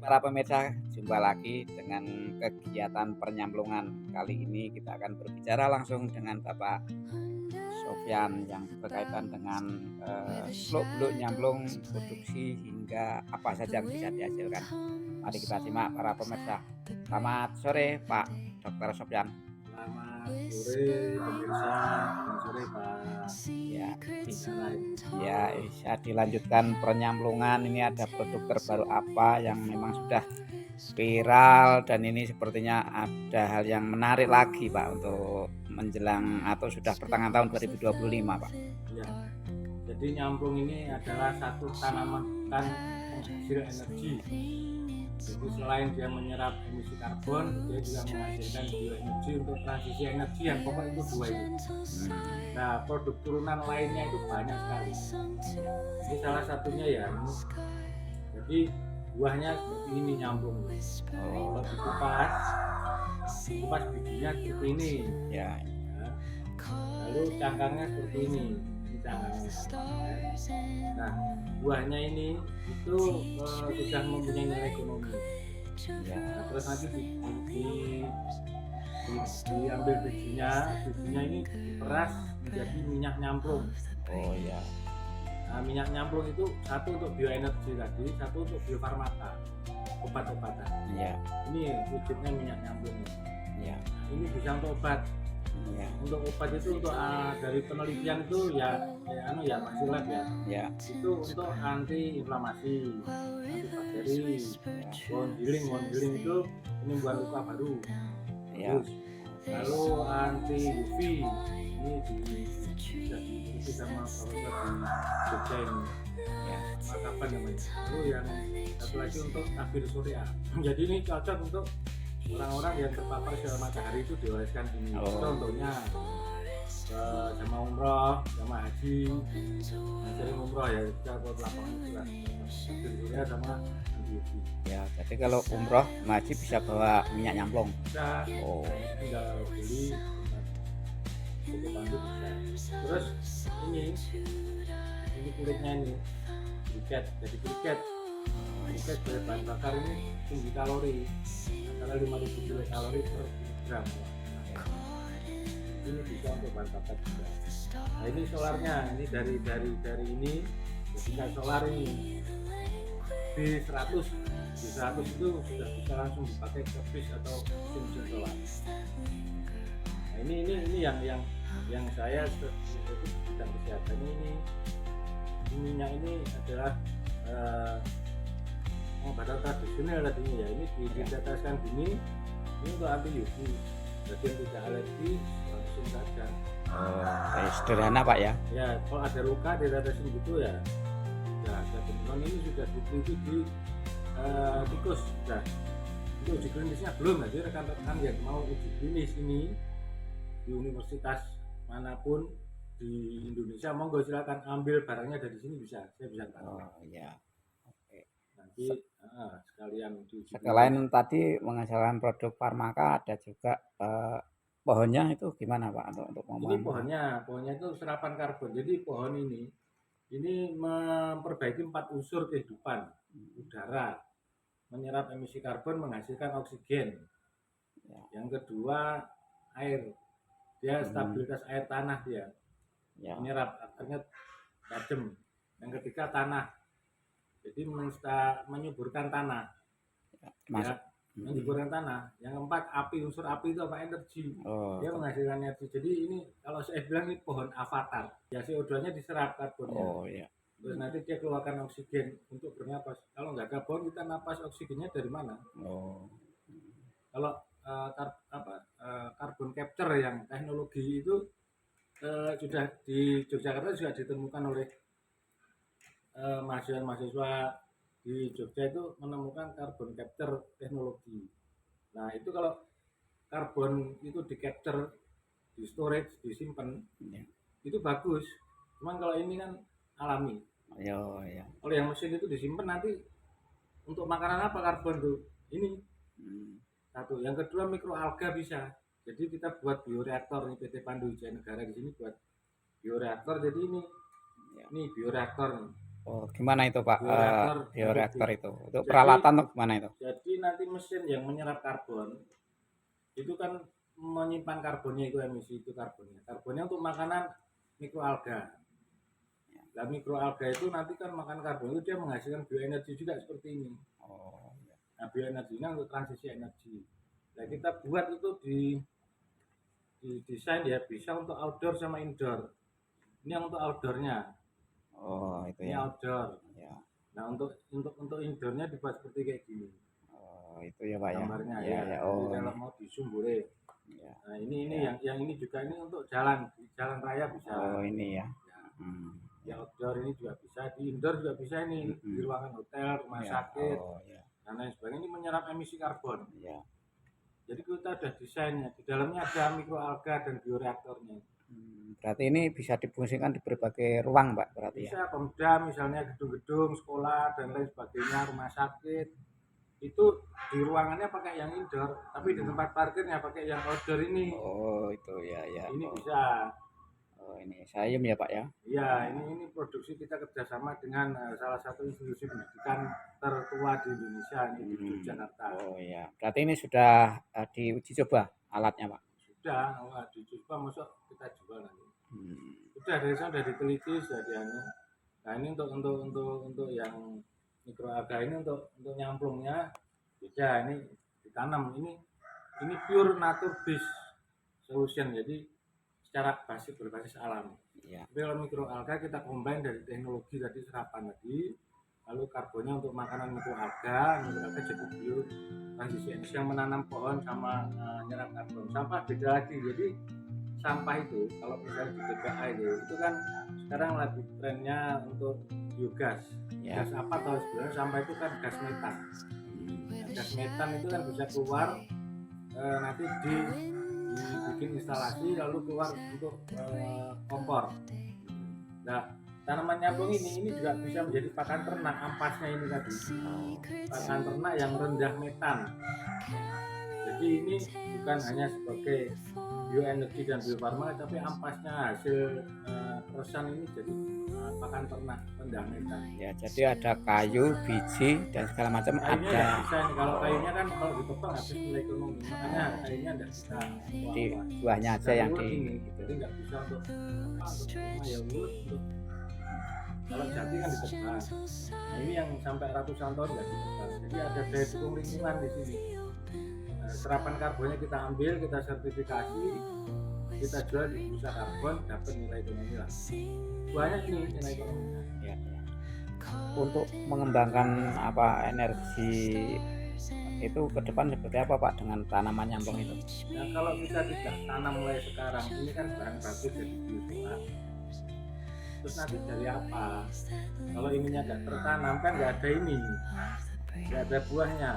para pemirsa, jumpa lagi dengan kegiatan pernyambungan. Kali ini kita akan berbicara langsung dengan Bapak Sofyan yang berkaitan dengan seluk-beluk nyamplung produksi hingga apa saja yang bisa dihasilkan. Mari kita simak para pemirsa. Selamat sore Pak Dr. Sofyan. Selamat sore pemirsa, selamat sore Pak Ya, Sarai. ya bisa dilanjutkan pernyambungan. Ini ada produk terbaru apa yang memang sudah viral dan ini sepertinya ada hal yang menarik lagi Pak untuk menjelang atau sudah pertengahan tahun 2025 Pak. Ya, jadi nyamplung ini adalah satu tanaman hutan penghasil energi. Jadi selain dia menyerap emisi karbon, dia juga menghasilkan bioenergi untuk transisi energi yang pokok itu dua itu. Nah, produk turunan lainnya itu banyak sekali. Ini salah satunya ya. Jadi buahnya seperti ini nyambung. Kalau dikupas, bijinya seperti ini. Ya, Ya. Lalu cangkangnya seperti ini cangkangnya. Nah, buahnya ini itu sudah mempunyai nilai ekonomi. ya, Nah, terus nanti diambil bijinya ini diperas menjadi minyak nyamplung. oh ya, Nah, minyak nyamplung itu satu untuk bioenergi tadi, satu untuk biofarmaka, obat-obatan. ya, Ini wujudnya minyak nyamplung. ya, Nah, ini bisa untuk obat. ya, Untuk obat itu untuk dari penelitian itu ya masih lab ya. ya, Itu untuk anti inflamasi, anti bakteri, wound healing itu penyembuhan luka baru. ya, Terus lalu anti UV ini di sama Profesor di Jogja ini. ya, Makapan namanya. Lalu yang satu lagi untuk tabir surya. Jadi ini cocok untuk orang-orang yang terpapar sinar matahari itu dioleskan ini. Contohnya sama umroh, sama haji, sering umroh ya kita buat lapangan itu kan. Tabir surya sama anti UV. ya. Jadi kalau umroh haji bisa bawa minyak nyamplung. Bisa Oh, tinggal beli cukup bantu bisa. Terus ini kulitnya ini briket, jadi briket sebagai bahan bakar ini tinggi kalori antara 5.000 kilokalori per kilogram. Ini bisa untuk bahan bakar juga. Nah ini solarnya, ini dari ini ketika solar ini B100 itu sudah bisa langsung dipakai ke bis atau mesin solar. Nah ini yang saya itu bidang kesehatan ini minyak ini adalah pengobatan tradisional tadinya ya. Ini ditetaskan gini ini untuk anti UV, jadi yang tidak alergi langsung saja. sederhana Pak ya. Ya kalau ada luka ditetesin gitu ya ada temuan ini sudah diteliti di tikus. Nah untuk uji klinisnya belum, jadi rekan-rekan yang mau uji klinis ini di universitas manapun di Indonesia monggo silakan ambil barangnya dari sini, bisa saya bisa tahu. Oh ya, oke. Nanti sekalian diuji. Selain tadi menghasilkan produk farmaka, ada juga pohonnya itu gimana Pak untuk Ini pohonnya itu serapan karbon. Jadi pohon ini memperbaiki 4 unsur kehidupan. Udara, menyerap emisi karbon, menghasilkan oksigen. Ya. Yang kedua air, dia stabilitas air tanah dia. Ya. Menyerap akarnya tajam. Yang ketiga tanah, jadi menyuburkan tanah. Ya, menyuburkan tanah. Yang keempat api, unsur api itu apa? Energi. Dia menghasilkan energi. Jadi ini kalau saya bilang ini pohon avatar. Ya CO2-nya diserap karbonnya. Oh iya. Terus nanti dia keluarkan oksigen untuk bernapas. Kalau nggak ada pohon kita napas oksigennya dari mana? Oh. Kalau carbon capture yang teknologi itu sudah di Yogyakarta sudah ditemukan oleh mahasiswa di Jogja itu menemukan carbon capture teknologi. Nah itu kalau karbon itu di capture, di storage, disimpan, itu bagus. Cuman kalau ini kan alami. Ya. Kalau yang mesin itu disimpan nanti untuk makanan apa karbon tuh? Ini satu. Yang kedua mikroalga bisa. Jadi kita buat bioreaktor nih, PT Pandu Wijaya Negara di sini buat bioreaktor. Jadi ini bioreaktor nih. Oh, gimana itu Pak, Bioreaktor bioreaktor energi. itu? Untuk Jadi peralatan tuh gimana itu? jadi nanti mesin yang menyerap karbon itu kan menyimpan karbonnya, itu emisi itu karbonnya. Karbonnya untuk makanan mikroalga. Nah, mikroalga itu nanti kan makan karbon itu dia menghasilkan bioenergi juga seperti ini. Oh, ya. Nah, bioenerginya untuk transisi energi. Nah, kita buat itu di desain ya bisa untuk outdoor sama indoor. Ini yang untuk outdoornya. Oh, itu Ini ya. outdoor. Ya. Nah, untuk indoornya dibuat seperti kayak gini. Oh, itu ya Pak ya. Gambarnya Ya, ya. ya. Jadi Oh, kalau ini. mau di zoom boleh. Ya. Nah, ini Ya. yang ini juga ini untuk jalan raya bisa. Oh, ini ya. Ya. Hmm. Di outdoor ini juga bisa, di indoor juga bisa ini, di ruangan hotel, rumah Ya. sakit, Oh, ya. dan lain sebagainya. Ini menyerap emisi karbon. Ya. Jadi kita ada desainnya, di dalamnya ada mikroalga dan bioreaktornya. Berarti ini bisa difungsikan di berbagai ruang, Pak, berarti ya. Bisa Pemda misalnya gedung-gedung, sekolah dan lain sebagainya, rumah sakit. Itu di ruangannya pakai yang indoor, tapi di tempat parkirnya pakai yang outdoor ini. Oh, itu ya, ya. Ini Oh. bisa. Oh, ini Sayem ya, Pak ya. Iya, ini produksi kita kerjasama dengan salah satu institusi pendidikan tertua di Indonesia, ini di Yogyakarta. Oh iya. Berarti ini sudah diuji coba alatnya, Pak. Sudah, dicoba masuk kita jual nanti. Sudah dari sana sudah diteliti, sudah dianu. Nah ini untuk yang mikroalga ini untuk nyamplungnya beda, ini ditanam, ini pure nature based solution, jadi secara berbasis alam. Iya. Tapi kalau mikroalga kita combine dari teknologi tadi, serapan tadi, lalu karbonnya untuk makanan mikroalga jadi bio transisi energi yang menanam pohon sama nyerap karbon. Sampah beda lagi, jadi sampah itu kalau misalnya di TPA itu kan sekarang lagi trennya untuk biogas. Ya. Gas apa tahu sebenarnya sampah itu kan gas metan. Nah, gas metan itu kan bisa keluar nanti dibikin instalasi lalu keluar untuk kompor. Nah, tanaman nyambung ini juga bisa menjadi pakan ternak, ampasnya ini tadi. Pakan ternak yang rendah metan. Jadi ini bukan hanya sebagai bioenergi dan biofarma, tapi ampasnya hasil peresan ini jadi pakan ternak rendah metan. Ya, jadi ada kayu, biji dan segala macam Kayunya ada. bisa nih, kalau kayunya kan kalau ditebang habis nilai ekonomi, makanya kayunya tidak bisa. Di buahnya aja yang di ini, gitu. jadi nggak bisa untuk rumah ya untuk kalau jati kan ditebang. Nah, ini yang sampai ratusan tahun nggak ditebang. Jadi ada daya dukung lingkungan di sini. Serapan karbonnya kita ambil, kita sertifikasi, kita jual di bursa karbon, dapat nilai ekonomi lah. Banyak ini nilai ekonomi. Ya, ya. Untuk mengembangkan energi itu ke depan seperti apa Pak dengan tanaman nyambung itu? Nah kalau kita tidak tanam mulai sekarang, ini kan bahan baku dari biosolar. Terus nanti dari apa? Kalau ininya nggak tertanam kan nggak ada ini, nggak ada buahnya.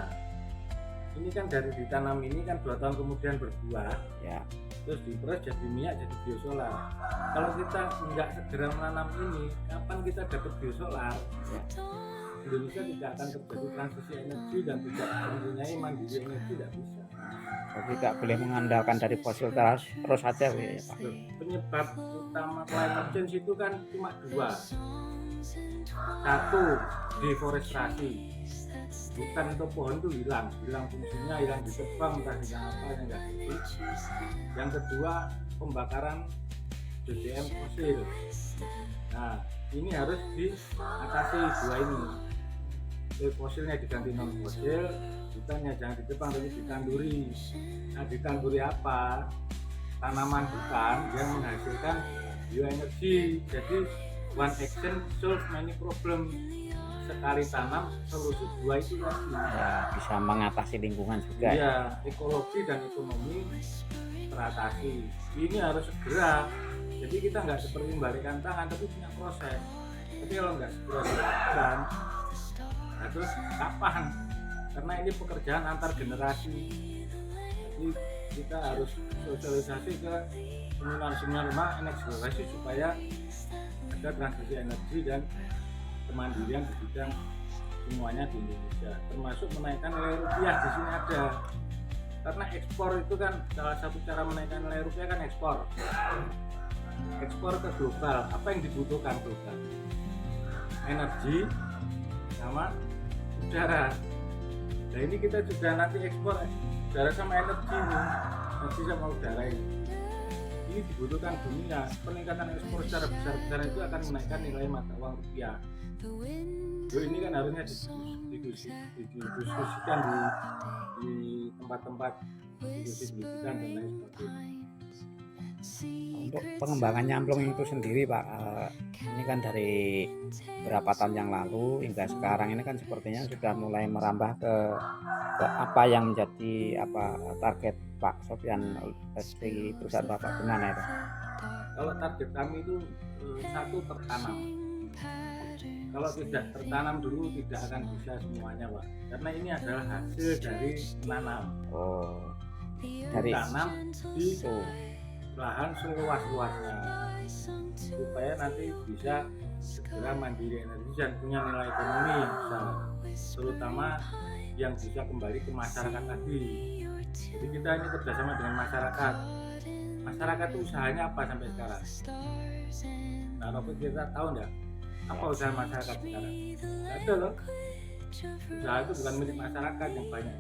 Ini kan dari ditanam ini kan 2 tahun kemudian berbuah, ya. Terus diproses jadi minyak, jadi biosolar. Kalau kita nggak segera menanam ini, kapan kita dapat biosolar? Ya. Indonesia tidak akan terjadi transisi energi dan tidak mempunyai mandiri energi, tidak bisa. Jadi tidak boleh mengandalkan dari fosil terus saja ya Pak. Penyebab utama climate change itu kan cuma 2. Satu, deforestasi. Bukan untuk pohon itu hilang fungsinya, hilang ditebang, entah hilang apa yang nggak ngerti. Yang kedua, pembakaran BBM fosil. Nah, ini harus diatasi 2 ini. Fosilnya diganti non fosil, hutannya jangan ditebang tapi ditanduri. Nah, ditanduri apa? Tanaman hutan yang menghasilkan bioenergi. Jadi one action solve many problem. Sekali tanam solusi 2 itu tadi. Ya, bisa mengatasi lingkungan juga. Iya, ekologi dan ekonomi teratasi. Ini harus segera. Jadi kita nggak seperti membalikan tangan, tapi punya proses. Tapi kalau nggak segera dilakukan, nah terus kapan? Karena ini pekerjaan antar generasi. Jadi kita harus sosialisasi ke seminar-seminar rumah eksplorasi supaya ada transisi energi dan kemandirian di bidang semuanya di Indonesia, termasuk menaikkan nilai rupiah. Di sini ada, karena ekspor itu kan salah satu cara menaikkan nilai rupiah kan ekspor ke global. Apa yang dibutuhkan global? energi sama udara. Nah ini kita juga nanti ekspor udara sama energi nih, energi sama udara ini dibutuhkan dunia. Peningkatan ekspor secara besar-besaran itu akan menaikkan nilai mata uang rupiah. Ini kan harusnya didiskusikan di tempat-tempat diskusi pendidikan dan lain sebagainya. Untuk pengembangan nyamplung itu sendiri Pak, ini kan dari beberapa tahun yang lalu hingga sekarang ini kan sepertinya sudah mulai merambah ke apa yang menjadi target Pak Sofyan di perusahaan Bapak gimana itu? Kalau target kami itu satu tertanam. Kalau tidak tertanam dulu tidak akan bisa semuanya Pak, karena ini adalah hasil dari menanam. Dari tanam di lahan seluas-luasnya supaya nanti bisa segera mandiri energi dan punya nilai ekonomi besar, terutama yang bisa kembali ke masyarakat tadi. Jadi kita ini kerjasama dengan masyarakat. Masyarakat itu usahanya apa sampai sekarang? Nah, Robert kita tahu enggak apa usaha masyarakat sekarang? Tidak ada loh. Usaha itu bukan milik masyarakat yang banyak.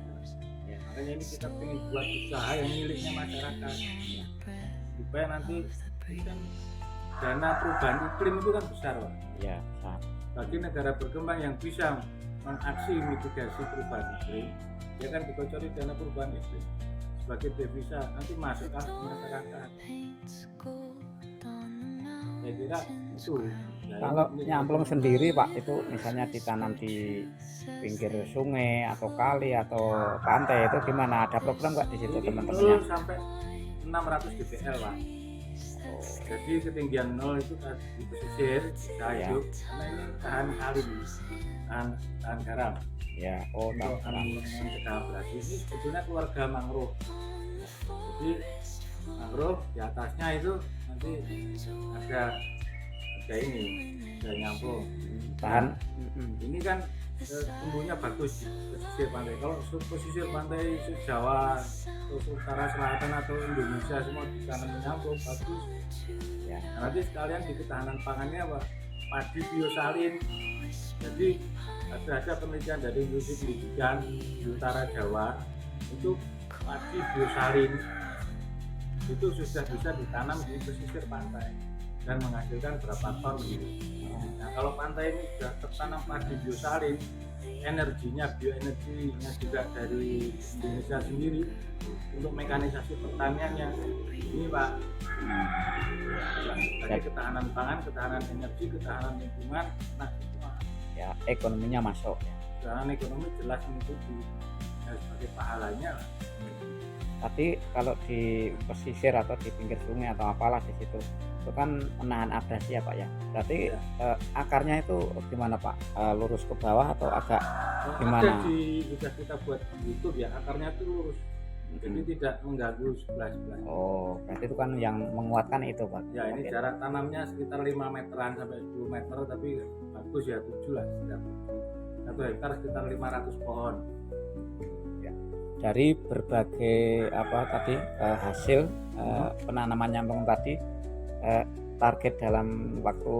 Ya, makanya ini kita ingin buat usaha yang miliknya masyarakat. Supaya nanti kan dana perubahan iklim itu kan besar Pak. Ya, besar. Bagi negara berkembang yang bisa mengaksi mitigasi perubahan iklim, dia kan dibocori dana perubahan iklim sebagai devisa nanti masuk ke masyarakat. Saya kira itu. Kalau nyamplung sendiri Pak itu misalnya ditanam di pinggir sungai atau kali atau pantai itu gimana? Ada program nggak di situ teman-temannya? Sampai 600 dpl Pak. Jadi ketinggian 0 itu di pesisir bisa hidup karena ini tahan kali, tahan garam. Ya, tahan mencegah abrasi. Ini sebetulnya keluarga mangrove. Jadi mangrove di atasnya itu nanti ada ini, ada nyamplung. Tahan. Ini kan tumbuhnya bagus di pesisir pantai. Kalau pesisir pantai Jawa, utara selatan atau Indonesia semua ditanam nyamplung bagus. Ya. Nah, nanti sekalian di ketahanan pangannya apa? Padi biosalin. Jadi ada penelitian dari industri pendidikan di utara Jawa untuk padi biosalin itu sudah bisa ditanam di pesisir pantai dan menghasilkan berapa ton gitu. Nah kalau pantai ini sudah tertanam padi biosalin, energinya bioenerginya juga dari Indonesia sendiri untuk mekanisasi pertaniannya ini Pak. Jadi ketahanan pangan, ketahanan energi, ketahanan lingkungan, nah semua. Ya ekonominya masuk. Ketahanan ekonomi jelas mengikuti ya, sebagai pahalanya lah. Tapi kalau di pesisir atau di pinggir sungai atau apalah di situ itu kan menahan abrasi ya Pak ya. Berarti akarnya itu gimana Pak? Lurus ke bawah atau agak gimana? Sudah kita buat YouTube ya, akarnya itu lurus. Jadi tidak mengganggu sebelah-sebelah. Berarti itu kan yang menguatkan itu Pak. Ya ini jarak tanamnya sekitar 5 meteran sampai 10 meter, tapi bagus ya 7 lah setiap 1 hektar sekitar 500 pohon. Dari berbagai hasil penanaman nyamplung tadi, target dalam waktu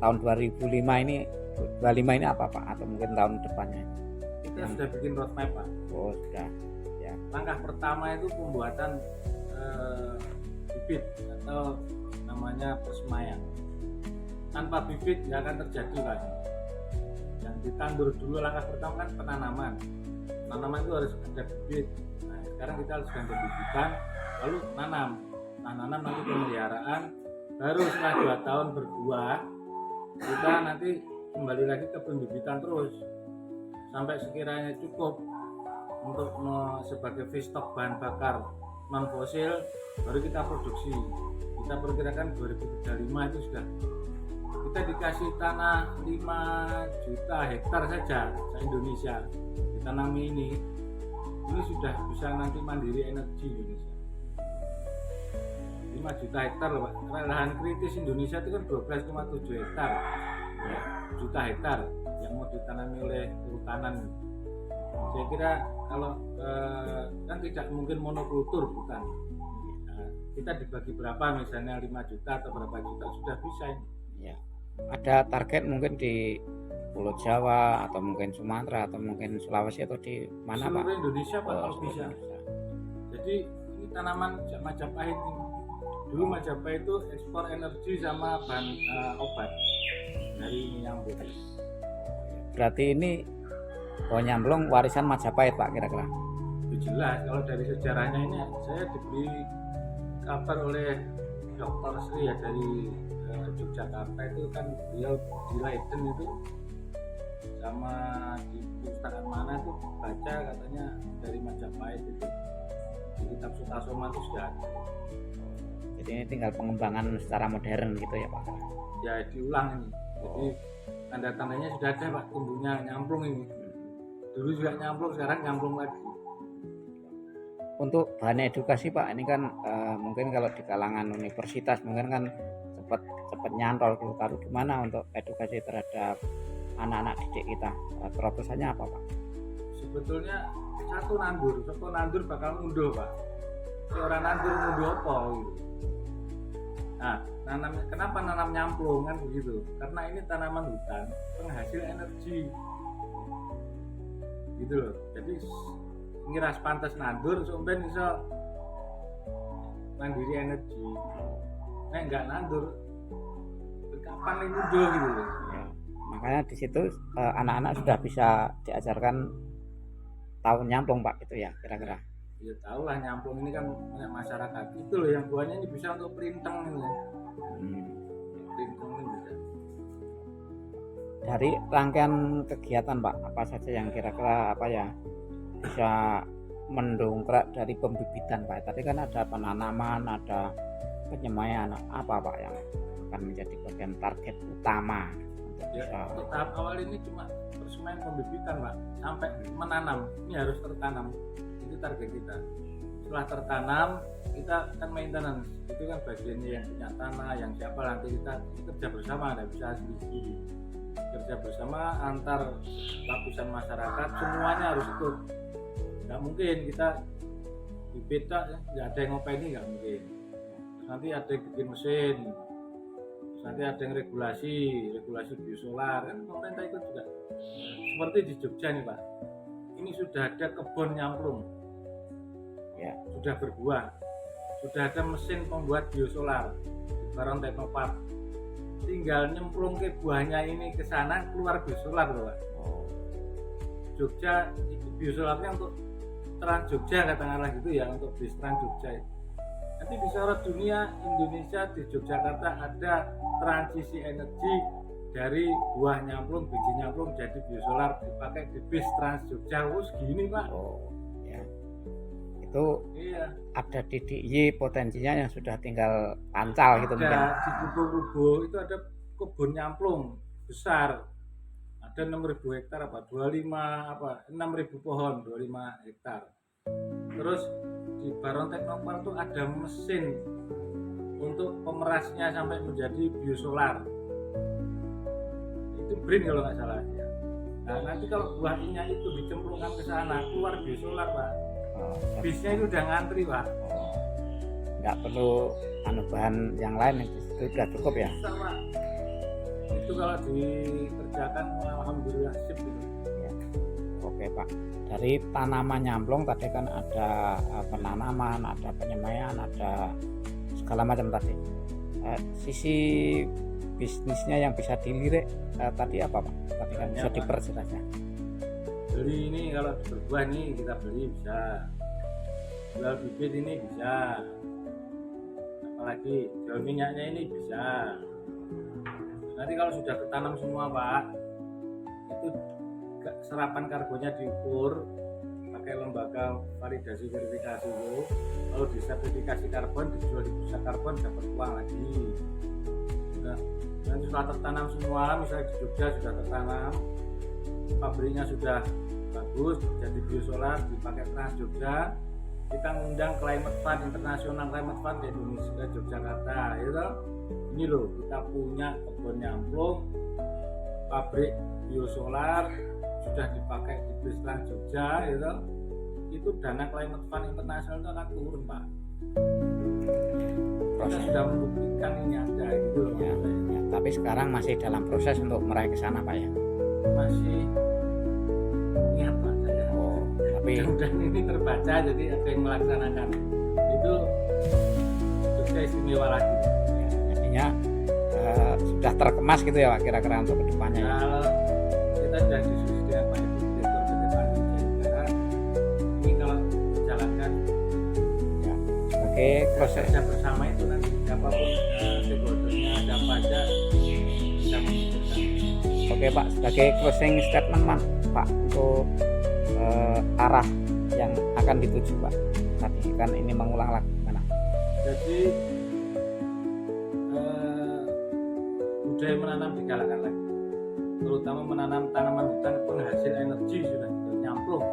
tahun 2005 ini apa Pak, atau mungkin tahun depannya? Kita sudah bikin roadmap Pak. Sudah ya. Langkah pertama itu pembuatan bibit atau namanya persemaian. Tanpa bibit nggak akan terjadi Pak. Yang ditandur dulu langkah pertama kan penanaman. Tanaman itu harus ada bibit. Nah, sekarang kita harus ganti bibitan, lalu nanam. Nah, nanam nanti pemeliharaan, baru setelah 2 tahun berbuah, kita nanti kembali lagi ke pembibitan terus sampai sekiranya cukup untuk sebagai feedstock bahan bakar non fosil, baru kita produksi. Kita perkirakan 2035 itu sudah kita dikasih tanah 5 juta hektar saja se-Indonesia ditanami ini sudah bisa nanti mandiri energi Indonesia. 5 juta hektar loh Pak. Lahan kritis Indonesia itu kan 12,7 hektar ya, juta hektar yang mau ditanami oleh kehutanan. Saya kira kalau kan tidak mungkin monokultur bukan. Nah, kita dibagi berapa misalnya 5 juta atau berapa juta sudah bisa ini. Ya. ada target mungkin di Pulau Jawa atau mungkin Sumatera atau mungkin Sulawesi atau di mana Pak? Seluruh Indonesia Pak kalau Seluruh bisa. Indonesia. Jadi ini tanaman Majapahit ini. Dulu Majapahit itu ekspor energi sama bahan obat dari nyamplung. Berarti ini pohon nyamplung warisan Majapahit Pak kira-kira? Itu jelas kalau dari sejarahnya ini saya diberi kabar oleh Dr. Sri ya dari Yogyakarta itu kan beliau di Leiden itu sama di pustakaan mana itu baca katanya dari Majapahit itu di kitab Sutasoma itu sudah ada. Jadi ini tinggal pengembangan secara modern gitu ya Pak? Ya diulang ini. Jadi tanda-tandanya sudah ada Pak, tumbuhnya nyamplung ini. Dulu juga nyamplung, sekarang nyamplung lagi. Untuk bahan edukasi Pak, ini kan mungkin kalau di kalangan universitas mungkin kan cepat nyantol gitu. Taruh gimana untuk edukasi terhadap anak-anak didik kita? Terobosannya apa Pak? Sebetulnya satu nandur bakal mundur Pak. Si orang nandur mundur apa gitu. Nah, kenapa nanam nyamplung kan begitu? Karena ini tanaman hutan penghasil energi, gitu loh. Jadi ngiras pantas nandur, sampai bisa mandiri energi. Nah, enggak nandur, kapan ini mundur gitu loh. Ya, makanya di situ anak-anak sudah bisa diajarkan tahun nyamplung Pak itu ya kira-kira. Ya tahu lah nyamplung ini kan punya masyarakat itu loh yang buahnya ini bisa untuk perintang ini. Perintang ini bisa. Dari rangkaian kegiatan Pak, apa saja yang kira-kira apa ya bisa mendongkrak dari pembibitan Pak? Tadi kan ada penanaman, ada penyemaian, apa Pak yang akan menjadi bagian target utama untuk Ya, bisa? untuk tahap awal ini cuma persemaian pembibitan Pak, sampai menanam ini harus tertanam. Itu target kita. Setelah tertanam kita kan maintenance, itu kan bagiannya yang punya tanah, yang siapa nanti kita kerja bersama, tidak bisa sendiri. Kerja bersama antar lapisan masyarakat, semuanya harus ikut. Nggak mungkin kita bibit nggak ada yang ngopeni, nggak mungkin. Terus nanti ada yang bikin mesin, terus nanti ada yang regulasi biosolar, kan pemerintah ikut juga. Seperti di Jogja nih Pak, ini sudah ada kebun nyamplung, Ya. sudah berbuah, sudah ada mesin pembuat biosolar di Baron Teknopark. Tinggal nyemplung ke buahnya ini ke sana, keluar biosolar loh Pak. Jogja itu biosolarnya untuk Trans Jogja katakanlah gitu ya, untuk bis Trans Jogja. Nanti di seluruh dunia Indonesia di Yogyakarta ada transisi energi dari buah nyamplung, biji nyamplung jadi biosolar dipakai di bis Trans Jogja. Gini Pak. Ya. Itu Iya. ada di DIY potensinya yang sudah tinggal pancal gitu mungkin. Di Rubo itu ada kebun nyamplung besar. Ada 6.000 hektar apa 6.000 pohon 25 hektar. Terus di Baron Teknopark itu ada mesin untuk pemerasnya sampai menjadi biosolar. Itu BRIN kalau nggak salah ya. Nah nanti kalau buahnya itu dicemplungkan ke sana keluar biosolar Pak. Bisnya itu udah ngantri Pak. Nggak perlu bahan yang lain, itu sudah cukup ya. Bisa Pak. Itu kalau dikerjakan alhamdulillah sip gitu. Ya. Oke Pak, dari tanaman nyamplung tadi kan ada penanaman, ada penyemaian, ada segala macam tadi. Sisi bisnisnya yang bisa dilirik tadi apa Pak? Tadi kan bisa diperjelasnya. Beli ini kalau berbuah nih kita beli bisa, jual bibit ini bisa, apalagi jual minyaknya ini bisa. Nanti kalau sudah ketanam semua Pak, itu serapan karbonnya diukur pakai lembaga validasi verifikasi itu. Kalau disertifikasi karbon dijual di bursa karbon dapat uang lagi. Nah, nanti setelah tertanam semua, misalnya di Jogja sudah tertanam, pabriknya sudah bagus, jadi biosolar dipakai Trans Jogja, kita ngundang Climate Fund, International Climate Fund di Indonesia, Yogyakarta, gitu. Ini loh, kita punya kebun nyamplung, pabrik biosolar sudah dipakai di bis Trans Jogja, gitu. Itu dana Climate Fund Internasional itu akan turun Pak. proses. sudah membuktikan ini ada gitu loh. Ya, ya. Tapi sekarang masih dalam proses untuk meraih ke sana Pak ya. Masih niat Pak saya. Oh, tapi Mudah-mudahan ini terbaca jadi ada yang melaksanakan itu Jogja istimewa lagi. ya, jadinya sudah terkemas gitu ya Pak kira-kira untuk kedepannya ya. Kalau kita sudah diskusi dengan Pak Ibu Direktur PT Pariwisata Negara, ini kalau dijalankan Ya, sebagai proses. kerja bersama itu nanti siapapun stakeholdernya ada apa aja bisa memikirkan. Oke Pak, sebagai closing statement Pak untuk arah yang akan dituju Pak. Tadi kan ini mengulang lagi gimana? Jadi budaya menanam digalakan lagi, terutama menanam tanaman hutan penghasil energi sudah nyamplung